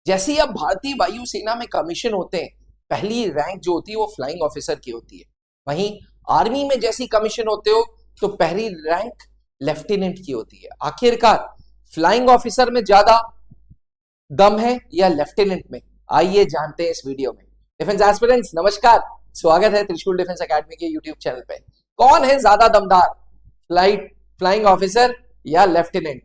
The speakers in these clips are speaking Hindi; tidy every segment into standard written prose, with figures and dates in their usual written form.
जैसे ही अब भारतीय वायुसेना में कमीशन होते हैं, पहली रैंक जो होती है वो फ्लाइंग ऑफिसर की होती है। वहीं आर्मी में जैसी कमीशन होते हो तो पहली रैंक लेफ्टिनेंट की होती है। आखिरकार फ्लाइंग ऑफिसर में ज्यादा दम है या लेफ्टिनेंट में? आइए जानते हैं इस वीडियो में। डिफेंस एस्पिरेंट्स नमस्कार, स्वागत है त्रिशूल डिफेंस एकेडमी के यूट्यूब चैनल पे। कौन है ज्यादा दमदार, फ्लाइंग ऑफिसर या लेफ्टिनेंट?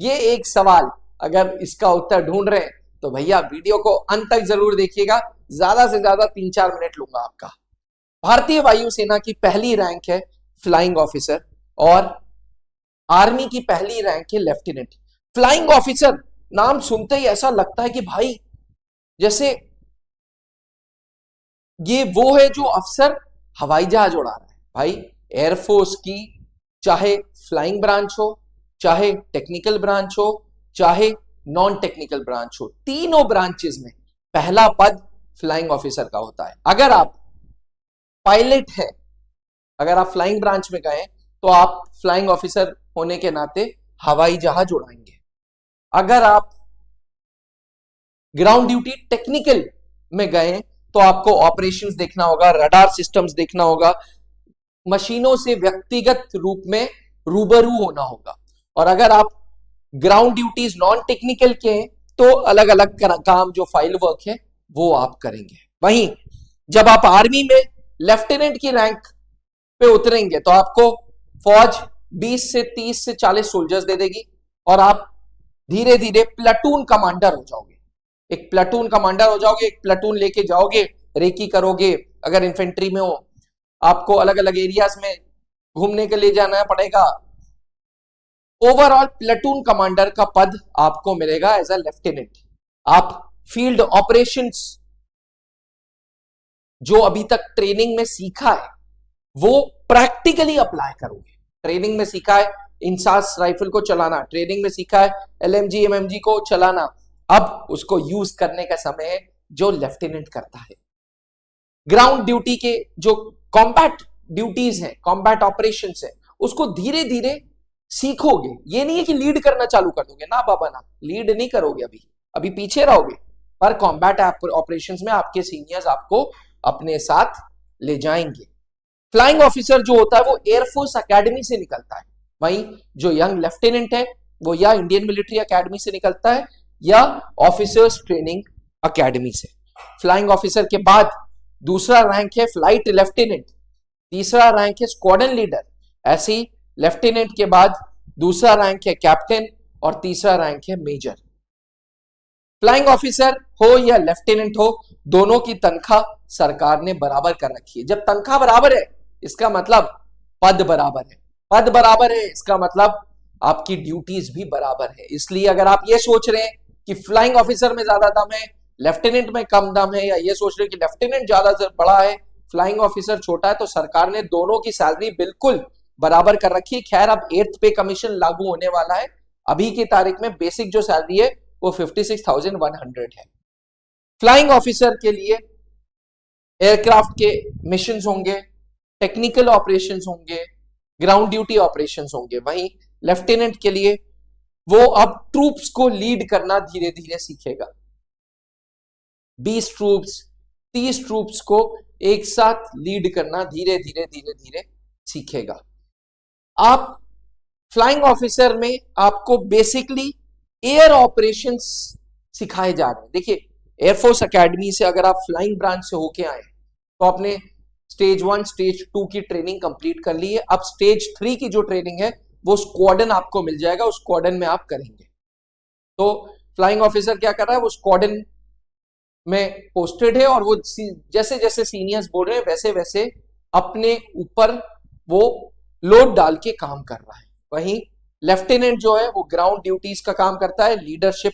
ये एक सवाल अगर इसका उत्तर ढूंढ रहे हैं तो भैया वीडियो को अंत तक जरूर देखिएगा। ज्यादा से ज्यादा 3-4 मिनट लूंगा आपका। भारतीय वायुसेना की पहली रैंक है फ्लाइंग ऑफिसर और आर्मी की पहली रैंक है लेफ्टिनेंट। फ्लाइंग ऑफिसर नाम सुनते ही ऐसा लगता है कि भाई जैसे ये वो है जो अफसर हवाई जहाज उड़ा रहा है। भाई एयरफोर्स की चाहे फ्लाइंग ब्रांच हो, चाहे टेक्निकल ब्रांच हो, चाहे नॉन टेक्निकल ब्रांच हो, तीनों ब्रांचेस में पहला पद फ्लाइंग ऑफिसर का होता है। अगर आप पायलट है, अगर आप फ्लाइंग ब्रांच में गए तो आप फ्लाइंग ऑफिसर होने के नाते हवाई जहाज उड़ाएंगे। अगर आप ग्राउंड ड्यूटी टेक्निकल में गए तो आपको ऑपरेशंस देखना होगा, रडार सिस्टम्स देखना होगा, मशीनों से व्यक्तिगत रूप में रूबरू होना होगा। और अगर आप ग्राउंड ड्यूटीज नॉन टेक्निकल के हैं तो अलग अलग काम जो फाइल वर्क है वो आप करेंगे। वहीं जब आप आर्मी में लेफ्टिनेंट की रैंक पे उतरेंगे तो आपको फौज 20 से 30 से 40 सोल्जर्स दे देगी और आप धीरे धीरे प्लाटून कमांडर हो जाओगे। एक प्लाटून कमांडर हो जाओगे, एक प्लाटून लेके जाओगे, रेकी करोगे। अगर इन्फेंट्री में हो आपको अलग अलग एरियाज में घूमने के लिए जाना पड़ेगा। ओवरऑल प्लाटून कमांडर का पद आपको मिलेगा एज अ लेफ्टिनेंट। आप फील्ड ऑपरेशंस जो अभी तक ट्रेनिंग में सीखा है वो प्रैक्टिकली अप्लाई करोगे। ट्रेनिंग में सीखा है इंसास राइफल को चलाना, ट्रेनिंग में सीखा है एलएमजी एमएमजी को चलाना, अब उसको यूज करने का समय है जो लेफ्टिनेंट करता है। ग्राउंड ड्यूटी के जो कॉम्बैट ड्यूटीज हैं, कॉम्बैट ऑपरेशंस है, उसको धीरे धीरे सीखोगे। ये नहीं है कि लीड करना चालू कर दोगे, ना बाबा ना, लीड नहीं करोगे, अभी पीछे रहोगे। पर कॉम्बैट ऑपरेशंस में आपके सीनियर्स आपको अपने साथ ले जाएंगे। फ्लाइंग ऑफिसर जो होता है वो एयरफोर्स एकेडमी से निकलता है। वहीं जो यंग लेफ्टिनेंट है वो या इंडियन मिलिट्री एकेडमी से निकलता है या ऑफिसर्स ट्रेनिंग एकेडमी से। फ्लाइंग ऑफिसर के बाद दूसरा रैंक है फ्लाइट लेफ्टिनेंट, तीसरा रैंक है स्क्वाड्रन लीडर। ऐसे ही लेफ्टिनेंट के बाद दूसरा रैंक है कैप्टन और तीसरा रैंक है मेजर। फ्लाइंग ऑफिसर हो या लेफ्टिनेंट हो, दोनों की तनख्वाह सरकार ने बराबर कर रखी है। जब तनख्वाह बराबर है इसका मतलब पद बराबर है, पद बराबर है इसका मतलब आपकी ड्यूटीज भी बराबर है। इसलिए अगर आप ये सोच रहे हैं कि फ्लाइंग ऑफिसर में ज्यादा दम है, लेफ्टिनेंट में कम दम है, या ये सोच रहे हैं कि लेफ्टिनेंट ज्यादा बड़ा है, फ्लाइंग ऑफिसर छोटा है, तो सरकार ने दोनों की सैलरी बिल्कुल बराबर कर रखी है। खैर अब 8th पे कमीशन लागू होने वाला है। अभी की तारीख में बेसिक जो सैलरी है वो 56,100 है। फ्लाइंग ऑफिसर के लिए एयरक्राफ्ट के मिशंस होंगे, टेक्निकल ऑपरेशंस होंगे, ग्राउंड ड्यूटी ऑपरेशंस होंगे। वहीं लेफ्टिनेंट के लिए वो अब ट्रूप्स को लीड करना धीरे धीरे सीखेगा। 20 ट्रूप्स 30 ट्रूप्स को एक साथ लीड करना धीरे धीरे सीखेगा। आप फ्लाइंग ऑफिसर में आपको बेसिकली एयर ऑपरेशंस सिखाए जा रहे हैं। देखिए एयरफोर्स एकेडमी से अगर आप फ्लाइंग ब्रांच से होके आए तो आपने स्टेज 1 स्टेज 2 की ट्रेनिंग कंप्लीट कर ली है। अब स्टेज 3 की जो ट्रेनिंग है वो स्क्वाड्रन आपको मिल जाएगा, उस स्क्वाड्रन में आप करेंगे। तो फ्लाइंग ऑफिसर क्या कर रहा है, वो स्क्वाड्रन में पोस्टेड है और वो जैसे जैसे सीनियर्स बोल रहे हैं वैसे वैसे अपने ऊपर वो लोड डाल के काम कर रहा है। वहीं लेफ्टिनेंट जो है वो ग्राउंड ड्यूटीज का काम करता है, लीडरशिप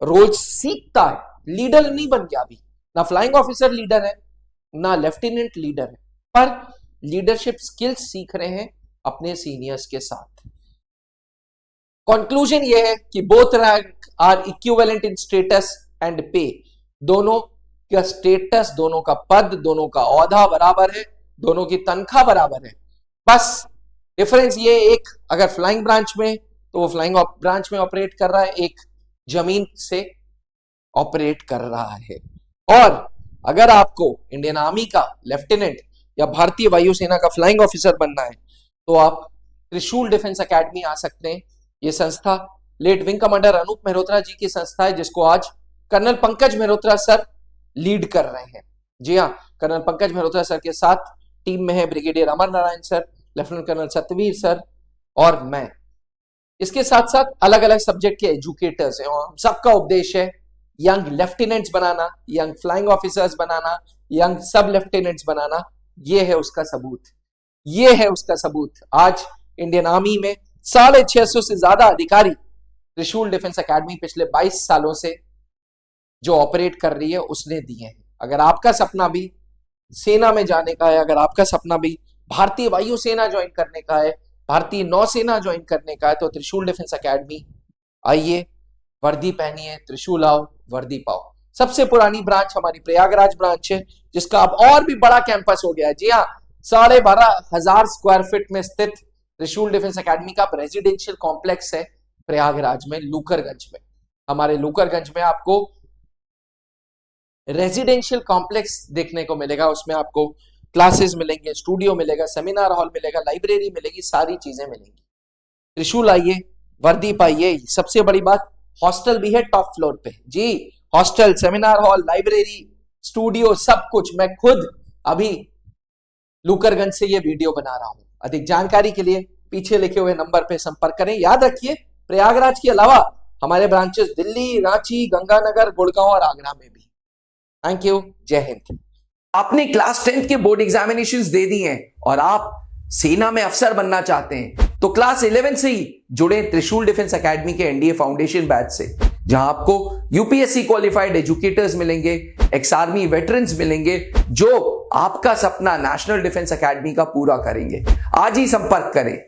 रोल सीखता है। लीडर नहीं बन गया अभी, ना फ्लाइंग ऑफिसर लीडर है ना लेफ्टिनेंट लीडर है, पर लीडरशिप स्किल्स सीख रहे हैं अपने सीनियर्स के साथ। कंक्लूजन ये है कि both rank are equivalent in status and pay. दोनों का स्टेटस, दोनों का पद, दोनों का औहदा बराबर है, दोनों की तनख्वाह बराबर है। बस डिफरेंस ये, एक अगर फ्लाइंग ब्रांच में तो वो फ्लाइंग ब्रांच में ऑपरेट कर रहा है, एक जमीन से ऑपरेट कर रहा है। और अगर आपको इंडियन आर्मी का लेफ्टिनेंट या भारतीय वायुसेना का फ्लाइंग ऑफिसर बनना है तो आप त्रिशूल डिफेंस एकेडमी आ सकते हैं। ये संस्था late wing commander Anup Mehrotra ji की संस्था है, जिसको आज colonel Pankaj Mehrotra sir lead कर रहे हैं। जी हाँ, कर्नल पंकज मेहरोत्रा सर के साथ टीम में है brigadier Amar Narayan sir, lieutenant colonel Satyavir sir और मैं। इसके साथ साथ अलग अलग सब्जेक्ट के एजुकेटर्स हैं और हम सबका उद्देश्य है यंग लेफ्टिनेंट्स बनाना, यंग फ्लाइंग ऑफिसर्स बनाना, यंग सब लेफ्टिनेंट्स बनाना। ये है उसका सबूत, ये है उसका सबूत। आज इंडियन आर्मी में 650 से ज्यादा अधिकारी त्रिशूल डिफेंस एकेडमी पिछले 22 सालों से जो ऑपरेट कर रही है उसने दिए हैं। अगर आपका सपना भी सेना में जाने का है, अगर आपका सपना भी भारतीय वायुसेना ज्वाइन करने का है, भारतीय नौसेना ज्वाइन करने का है, तो त्रिशूल डिफेंस एकेडमी आइए, वर्दी पहनिए, त्रिशूल आओ, वर्दी पाओ। सबसे पुरानी ब्रांच हमारी प्रयागराज ब्रांच है, जिसका अब और भी बड़ा कैंपस हो गया है। जी हाँ, 12,500 स्क्वायर फीट में स्थित त्रिशूल डिफेंस एकेडमी का रेजिडेंशियल कॉम्प्लेक्स है प्रयागराज में, लूकरगंज में। हमारे लूकरगंज में आपको रेजिडेंशियल कॉम्प्लेक्स देखने को मिलेगा। उसमें आपको क्लासेस मिलेंगे, स्टूडियो मिलेगा, सेमिनार हॉल मिलेगा, लाइब्रेरी मिलेगी, सारी चीजें मिलेंगी। त्रिशूल आइए, वर्दी पाइए। सबसे बड़ी बात, हॉस्टल भी है टॉप फ्लोर पे। जी, hostel, seminar hall, library, studio, सब कुछ। मैं खुद अभी लूकरगंज से ये वीडियो बना रहा हूं। अधिक जानकारी के लिए पीछे लिखे हुए नंबर पे संपर्क करें। याद रखिए, प्रयागराज के अलावा हमारे ब्रांचेस दिल्ली, रांची, गंगानगर, गुड़गांव और आगरा में भी। थैंक यू, जय हिंद। आपने क्लास 10th के बोर्ड एग्जामिनेशंस दे दिए हैं और आप सेना में अफसर बनना चाहते हैं तो क्लास 11 से ही जुड़े त्रिशूल डिफेंस एकेडमी के एनडीए फाउंडेशन बैच से, जहां आपको यूपीएससी क्वालिफाइड एजुकेटर्स मिलेंगे, एक्स आर्मी वेटरन्स मिलेंगे, जो आपका सपना नेशनल डिफेंस एकेडमी का पूरा करेंगे। आज ही संपर्क करें